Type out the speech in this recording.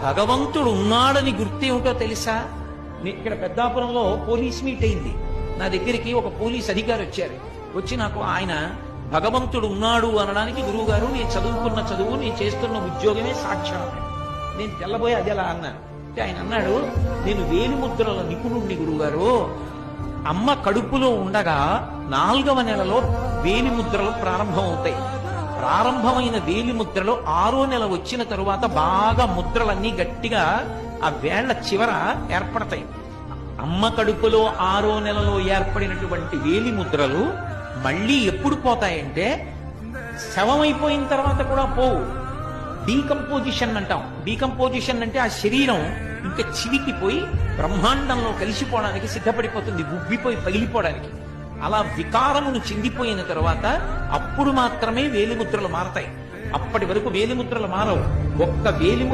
భగవంతుడు ఉన్నాడని గుర్తేమిటో తెలుసా? ఇక్కడ పెద్దాపురంలో పోలీస్ మీట్ అయింది. నా దగ్గరికి ఒక పోలీస్ అధికారి వచ్చారు. వచ్చి నాకు ఆయన భగవంతుడు ఉన్నాడు అనడానికి, గురువు గారు నేను చదువుకున్న చదువు, నేను చేస్తున్న ఉద్యోగమే సాక్ష్యం. నేను తెల్లబోయి అది ఎలా అన్నాను అంటే ఆయన అన్నాడు, నేను వేలిముద్రల నిపుణుణ్ణి గురువుగారు. అమ్మ కడుపులో ఉండగా 4వ నెలలో వేలిముద్రలు ప్రారంభమవుతాయి. ప్రారంభమైన వేలిముద్రలు 6వ నెల వచ్చిన తరువాత బాగా ముద్రలన్నీ గట్టిగా ఆ వేళ్ల చివర ఏర్పడతాయి. అమ్మ కడుపులో 6వ నెలలో ఏర్పడినటువంటి వేలిముద్రలు మళ్ళీ ఎప్పుడు పోతాయంటే శవమైపోయిన తర్వాత కూడా పోవు. డీకంపోజిషన్ అంటాం. డీకంపోజిషన్ అంటే ఆ శరీరం ఇంకా చివికిపోయి బ్రహ్మాండంలో కలిసిపోవడానికి సిద్ధపడిపోతుంది, ఉబ్బిపోయి పగిలిపోవడానికి. అలా వికారమును చెందిపోయిన తర్వాత అప్పుడు మాత్రమే వేలిముద్రలు మారతాయి. అప్పటి వరకు వేలిముద్రలు మారవు. ఒక్క వేలిముద్ర